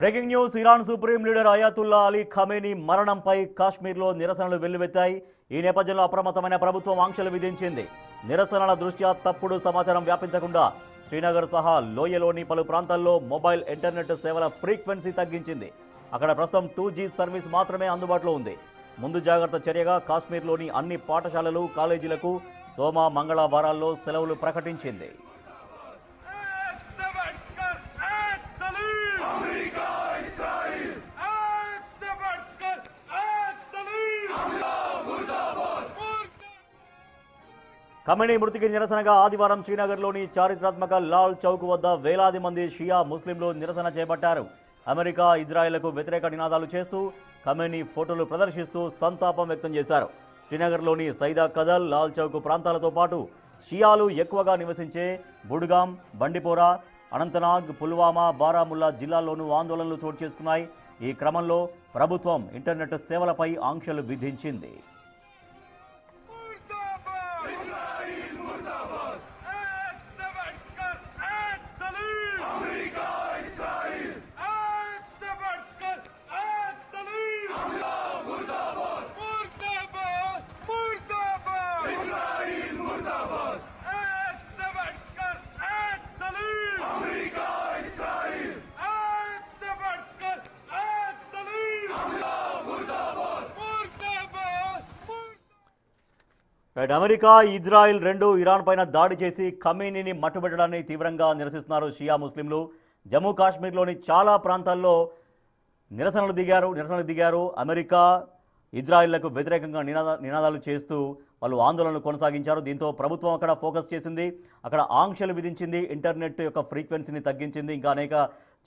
Breaking news Iran supreme leader Ayatollah Ali Khamenei మరణంపై కాశ్మీర్లో నిరసనలు వెల్లువెత్తాయి. ఈ నేపథ్యంలో అప్రమత్తమైన ప్రభుత్వం ఆంక్షలు విధించింది. నిరసనల దృష్ట్యా తప్పుడు సమాచారం వ్యాపించకుండా శ్రీనగర్ సహా లోయలోని పలు ప్రాంతాల్లో మొబైల్ ఇంటర్నెట్ సేవల ఫ్రీక్వెన్సీ తగ్గించింది. అక్కడ ప్రస్తుతం 2G సర్వీస్ మాత్రమే అందుబాటులో ఉంది. ముందు జాగ్రత్త చర్యగా కాశ్మీర్లోని అన్ని పాఠశాలలు కాలేజీలకు సోమ మంగళ వారాల్లో సెలవులు ప్రకటించింది. ఖమేనీ మృతికి నిరసనగా ఆదివారం శ్రీనగర్లోని చారిత్రాత్మక లాల్ చౌక్ వద్ద వేలాది మంది షియా ముస్లింలు నిరసన చేపట్టారు. అమెరికా, ఇజ్రాయెల్కు వ్యతిరేక నినాదాలు చేస్తూ ఖమేనీ ఫోటోలు ప్రదర్శిస్తూ సంతాపం వ్యక్తం చేశారు. శ్రీనగర్లోని సైదా కదల్, లాల్ చౌక్ ప్రాంతాలతో పాటు షియాలు ఎక్కువగా నివసించే బుడ్గాం, బండిపోరా, అనంతనాగ్, పుల్వామా, బారాముల్లా జిల్లాల్లోనూ ఆందోళనలు చోటు చేసుకున్నాయి. ఈ క్రమంలో ప్రభుత్వం ఇంటర్నెట్ సేవలపై ఆంక్షలు విధించింది. అమెరికా, ఇజ్రాయెల్ రెండు ఇరాన్ పైన దాడి చేసి ఖమేనీని మట్టుబెట్టడాన్ని తీవ్రంగా నిరసిస్తున్నారు షియా ముస్లింలు. జమ్మూ కాశ్మీర్లోని చాలా ప్రాంతాల్లో నిరసనలు దిగారు. అమెరికా, ఇజ్రాయెల్లకు వ్యతిరేకంగా నినాదాలు చేస్తూ వాళ్ళు ఆందోళనలు కొనసాగించారు. దీంతో ప్రభుత్వం అక్కడ ఫోకస్ చేసింది, అక్కడ ఆంక్షలు విధించింది, ఇంటర్నెట్ యొక్క ఫ్రీక్వెన్సీని తగ్గించింది, ఇంకా అనేక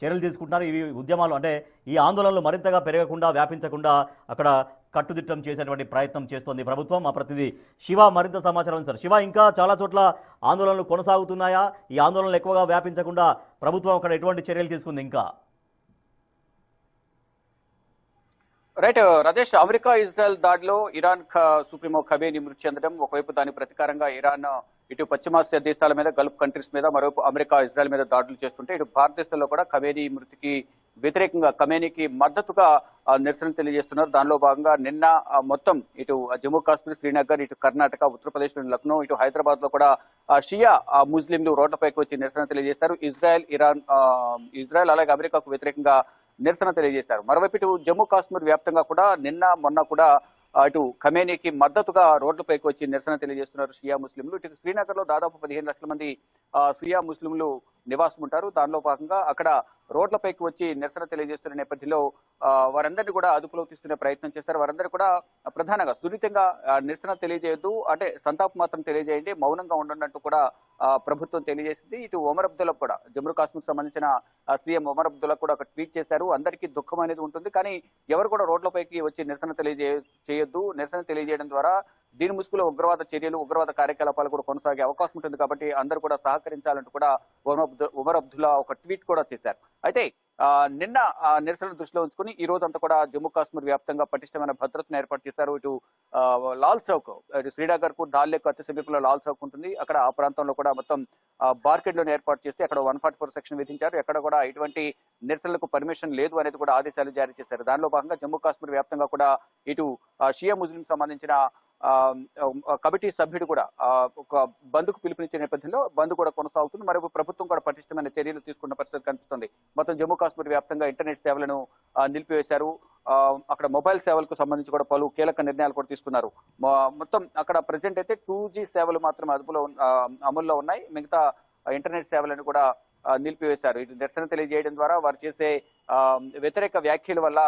చర్యలు తీసుకుంటున్నారు. ఇవి ఉద్యమాలు అంటే ఈ ఆందోళనలు మరింతగా పెరగకుండా, వ్యాపించకుండా అక్కడ కట్టుదిట్టం చేసేటువంటి ప్రయత్నం చేస్తోంది ప్రభుత్వం. మా ప్రతినిధి శివ మరింత సమాచారం సార్. శివ, ఇంకా చాలా చోట్ల ఆందోళనలు కొనసాగుతున్నాయా? ఈ ఆందోళనలు ఎక్కువగా వ్యాపించకుండా ప్రభుత్వం అక్కడ ఎటువంటి చర్యలు తీసుకుంది? ఇంకా రైట్ రాజేష్, అమెరికా ఇజ్రాయెల్ దాడిలో ఇరాన్ సుప్రీమో ఖమేనీ మృతి చెందడం, ఒకవైపు దాని ప్రతీకారంగా ఇరాన్ ఇటు పశ్చిమాసియా దేశాల మీద, గల్ఫ్ కంట్రీస్ మీద, మరోవైపు అమెరికా ఇజ్రాయెల్ మీద దాడులు చేస్తుంటే ఇటు భారతదేశంలో కూడా ఖమేనీ మృతికి వ్యతిరేకంగా, ఖమేనీకి మద్దతుగా నిరసన తెలియజేస్తున్నారు. దానిలో భాగంగా నిన్న మొత్తం ఇటు జమ్మూ కాశ్మీర్, శ్రీనగర్, ఇటు కర్ణాటక, ఉత్తరప్రదేశ్లోని లక్నో, ఇటు హైదరాబాద్ లో కూడా షియా ముస్లింలు రోడ్లపైకి వచ్చి నిరసన తెలియజేస్తారు. ఇజ్రాయెల్ అలాగే అమెరికాకు వ్యతిరేకంగా నిరసన తెలియజేశారు. మరోవైపు ఇటు జమ్మూ కాశ్మీర్ వ్యాప్తంగా కూడా నిన్న మొన్న కూడా ఇటు ఖమేనీకి మద్దతుగా రోడ్లపైకి వచ్చి నిరసన తెలియజేస్తున్నారు షియా ముస్లింలు. ఇటు శ్రీనగర్ లో దాదాపు 15 లక్షల మంది షియా ముస్లింలు నివాసం ఉంటారు. దానిలో భాగంగా అక్కడ రోడ్లపైకి వచ్చి నిరసన తెలియజేస్తున్న నేపథ్యంలో వారందరినీ కూడా అదుపులోకి తీసుకునే ప్రయత్నం చేస్తారు. వారందరూ కూడా ప్రధానంగా సున్నితంగా నిరసన తెలియజేయద్దు, అంటే సంతాపం మాత్రం తెలియజేయండి, మౌనంగా ఉండనట్టు కూడా ప్రభుత్వం తెలియజేసింది. ఇటు ఒమర్ అబ్దుల్లా కూడా, జమ్మూ కాశ్మీర్ సంబంధించిన సీఎం ఒమర్ అబ్దుల్లా కూడా ఒక ట్వీట్ చేశారు. అందరికీ దుఃఖం అనేది ఉంటుంది, కానీ ఎవరు కూడా రోడ్లపైకి వచ్చి నిరసన చేయొద్దు. నిరసన తెలియజేయడం ద్వారా దీని ముసుగులో ఉగ్రవాద చర్యలు, ఉగ్రవాద కార్యకలాపాలు కూడా కొనసాగే అవకాశం ఉంటుంది, కాబట్టి అందరూ కూడా సహకరించాలంటూ కూడా ఒమర్ అబ్దుల్లా ఒక ట్వీట్ కూడా చేశారు. అయితే నిన్న నిరసన దృష్టిలో ఉంచుకుని ఈ రోజంతా కూడా జమ్మూ కాశ్మీర్ వ్యాప్తంగా పటిష్టమైన భద్రతను ఏర్పాటు చేశారు. ఇటు లాల్ చౌక్, ఇటు శ్రీనగర్ కు డాల్లేకు అతి సమీపంలో లాల్ చౌక్ ఉంటుంది. అక్కడ ఆ ప్రాంతంలో కూడా మొత్తం బార్కెడ్లను ఏర్పాటు చేసి అక్కడ 144 సెక్షన్ విధించారు. ఎక్కడ కూడా ఎటువంటి నిరసనలకు పర్మిషన్ లేదు అనేది కూడా ఆదేశాలు జారీ చేశారు. దానిలో భాగంగా జమ్మూ కాశ్మీర్ వ్యాప్తంగా కూడా ఇటు షియా ముస్లిం సంబంధించిన కమిటీ సభ్యుడు కూడా ఒక బంద్కు పిలుపునిచ్చే నేపథ్యంలో బంద్ కూడా కొనసాగుతుంది. మరి ప్రభుత్వం కూడా పటిష్టమైన చర్యలు తీసుకున్న పరిస్థితి కనిపిస్తుంది. మొత్తం జమ్మూ కాశ్మీర్ వ్యాప్తంగా ఇంటర్నెట్ సేవలను నిలిపివేశారు. అక్కడ మొబైల్ సేవలకు సంబంధించి కూడా పలు కీలక నిర్ణయాలు కూడా తీసుకున్నారు. మొత్తం అక్కడ ప్రెసెంట్ అయితే 2G సేవలు మాత్రమే అమల్లో ఉన్నాయి. మిగతా ఇంటర్నెట్ సేవలను కూడా నిలిపివేశారు. ఇటు నిరసన తెలియజేయడం ద్వారా వారు చేసే వ్యతిరేక వ్యాఖ్యల వల్ల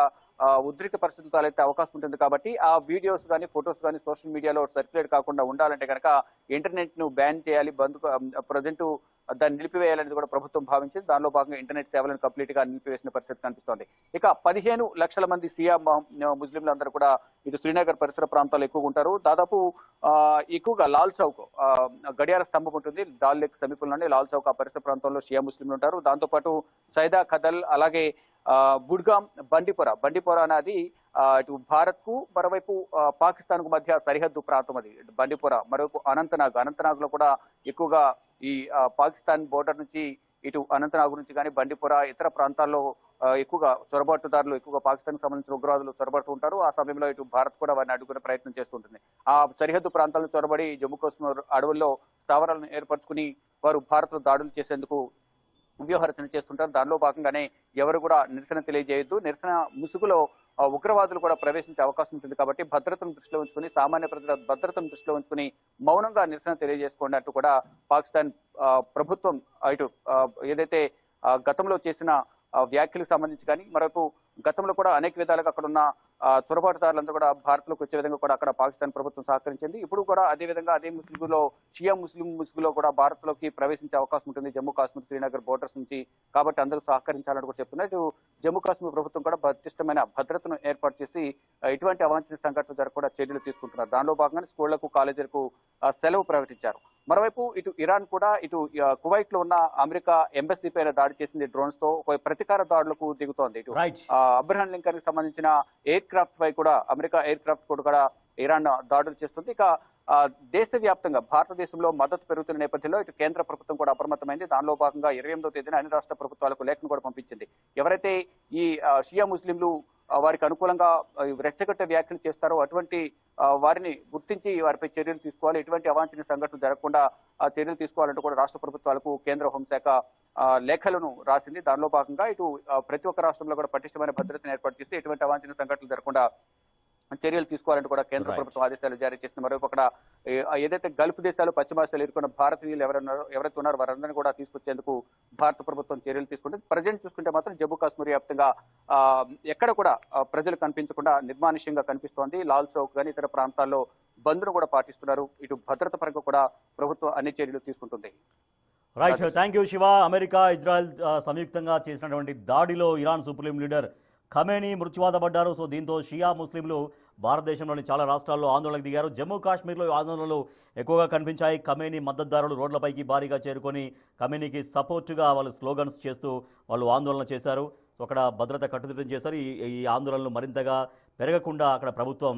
ఉద్రిక్త పరిస్థితులు తలెత్తే అవకాశం ఉంటుంది, కాబట్టి ఆ వీడియోస్ కానీ, ఫొటోస్ కానీ సోషల్ మీడియాలో సర్క్యులేట్ కాకుండా ఉండాలంటే కనుక ఇంటర్నెట్ ను బ్యాన్ చేయాలి, ప్రజెంట్ దాన్ని నిలిపివేయాలనేది కూడా ప్రభుత్వం భావించింది. దానిలో భాగంగా ఇంటర్నెట్ సేవలను కంప్లీట్ గా నిలిపివేసిన పరిస్థితి కనిపిస్తోంది. ఇక 15 లక్షల మంది షియా ముస్లింలు అందరూ కూడా ఇటు శ్రీనగర్ పరిసర ప్రాంతాల్లో ఎక్కువగా ఉంటారు. దాదాపు ఎక్కువగా లాల్ చౌక్ గడియార స్తంభం ఉంటుంది, డాల్ లేక్ సమీపంలోనే లాల్ చౌక్ ఆ పరిసర ప్రాంతంలో షియా ముస్లింలు ఉంటారు. దాంతోపాటు సైదా కదల్, అలాగే బుడ్గాం, బండిపోరా అనేది ఇటు భారత్ కు మరోవైపు పాకిస్తాన్ కు మధ్య సరిహద్దు ప్రాంతం అది బండిపోరా. మరోవైపు అనంతనాగ్ లో కూడా ఎక్కువగా ఈ పాకిస్తాన్ బోర్డర్ నుంచి ఇటు అనంతనాగ్ నుంచి కానీ బండిపోరా ఇతర ప్రాంతాల్లో ఎక్కువగా చొరబాటుదారులు ఎక్కువగా పాకిస్తాన్కి సంబంధించిన ఉగ్రవాదులు చొరబడుతూ ఉంటారు. ఆ సమయంలో ఇటు భారత్ కూడా వారిని అడ్డుకునే ప్రయత్నం చేస్తుంటుంది. ఆ సరిహద్దు ప్రాంతాలను చొరబడి జమ్మూ కాశ్మీర్ అడవుల్లో స్థావరాలను ఏర్పరచుకుని వారు భారత్ దాడులు చేసేందుకు వ్యూహరచన చేస్తుంటారు. దానిలో భాగంగానే ఎవరు కూడా నిరసన తెలియజేయొద్దు, నిరసన ముసుగులో ఉగ్రవాదులు కూడా ప్రవేశించే అవకాశం ఉంటుంది కాబట్టి భద్రతను దృష్టిలో ఉంచుకుని, సామాన్య ప్రజల భద్రతను దృష్టిలో ఉంచుకుని మౌనంగా నిరసన తెలియజేసుకోండి అంటూ కూడా పాకిస్తాన్ ప్రభుత్వం ఇటు ఏదైతే గతంలో చేసిన వ్యాఖ్యలకు సంబంధించి కానీ మరొక గతంలో కూడా అనేక విధాలుగా అక్కడ ఉన్న చొరబాటుదారులంతా కూడా భారత్లోకి వచ్చే విధంగా కూడా అక్కడ పాకిస్తాన్ ప్రభుత్వం సహకరించింది. ఇప్పుడు కూడా అదే విధంగా అదే ముసుగులో షియా ముసుగులో కూడా భారత్లోకి ప్రవేశించే అవకాశం ఉంటుంది జమ్మూ కాశ్మీర్ శ్రీనగర్ బోర్డర్స్ నుంచి. కాబట్టి అందరూ సహకరించాలని కూడా చెప్తున్నారు. ఇటు జమ్మూ కాశ్మీర్ ప్రభుత్వం కూడా పటిష్టమైన భద్రతను ఏర్పాటు చేసి ఎటువంటి అవాంఛనీయ సంఘటనలు జరగకుండా చర్యలు తీసుకుంటున్నారు. దానిలో భాగంగానే స్కూళ్లకు కాలేజీలకు సెలవు ప్రకటించారు. మరోవైపు ఇటు ఇరాన్ కూడా ఇటు కువైట్ లో ఉన్న అమెరికా ఎంబసీ పైన దాడి చేసింది డ్రోన్స్ తో, ఒక ప్రతీకార దాడులకు దిగుతోంది. ఇటు అబ్రహాం లింకన్ కి సంబంధించిన ఎయిర్ క్రాఫ్ట్ పై కూడా అమెరికా ఎయిర్ క్రాఫ్ట్ కూడా ఇరాన్ దాడులు చేస్తుంది. ఇక దేశవ్యాప్తంగా భారతదేశంలో మద్దతు పెరుగుతున్న నేపథ్యంలో ఇటు కేంద్ర ప్రభుత్వం కూడా అప్రమత్తమైంది. దానిలో భాగంగా 28వ తేదీన అన్ని రాష్ట్ర ప్రభుత్వాలకు లేఖను కూడా పంపించింది. ఎవరైతే ఈ షియా ముస్లింలు వారికి అనుకూలంగా రెచ్చగొట్టే వ్యాఖ్యలు చేస్తారో అటువంటి వారిని గుర్తించి వారిపై చర్యలు తీసుకోవాలి, ఎటువంటి అవాంఛనీయ సంఘటనలు జరగకుండా చర్యలు తీసుకోవాలంటూ కూడా రాష్ట్ర ప్రభుత్వాలకు కేంద్ర హోంశాఖ లేఖలను రాసింది. దానిలో భాగంగా ఇటు ప్రతి ఒక్క రాష్ట్రంలో కూడా పటిష్టమైన భద్రతను ఏర్పాటు చేసి ఎటువంటి అవాంఛనీయ సంఘటనలు జరగకుండా చర్యలు తీసుకోవాలంటూ కూడా కేంద్ర ప్రభుత్వం ఆదేశాలు జారీ చేసింది. మరొక అక్కడ ఏదైతే గల్ఫ్ దేశాలు పశ్చిమాసియాలు ఎదుర్కొన్న భారతీయులు ఎవరైతే ఉన్నారో వారందరినీ కూడా తీసుకొచ్చేందుకు భారత ప్రభుత్వం చర్యలు తీసుకుంటుంది. ప్రజెంట్ చూసుకుంటే మాత్రం జమ్మూ కాశ్మీర్ వ్యాప్తంగా ఎక్కడ కూడా ప్రజలు కనిపించకుండా నిర్మానుష్యంగా కనిపిస్తోంది. లాల్ చౌక్ కానీ ఇతర ప్రాంతాల్లో బంద్ను కూడా పాటిస్తున్నారు. ఇటు భద్రత పరంగా కూడా ప్రభుత్వం అన్ని చర్యలు తీసుకుంటుంది. Right, thank you Shiva. America Israel సంయుక్తంగా చేసినటువంటి దాడిలో ఇరాన్ సుప్రీం లీడర్ ఖమేనీ మృత్యువాత పడ్డారు. సో దీంతో షియా ముస్లింలు భారతదేశంలోని చాలా రాష్ట్రాల్లో ఆందోళనకు దిగారు. జమ్మూ కాశ్మీర్లో ఆందోళనలు ఎక్కువగా కనిపించాయి. ఖమేనీ మద్దతుదారులు రోడ్లపైకి భారీగా చేరుకొని ఖమేనీకి సపోర్టుగా వాళ్ళు స్లోగన్స్ చేస్తూ వాళ్ళు ఆందోళన చేశారు. సో అక్కడ భద్రత కట్టుదిట్టం చేశారు. ఈ ఆందోళనలు మరింతగా పెరగకుండా అక్కడ ప్రభుత్వం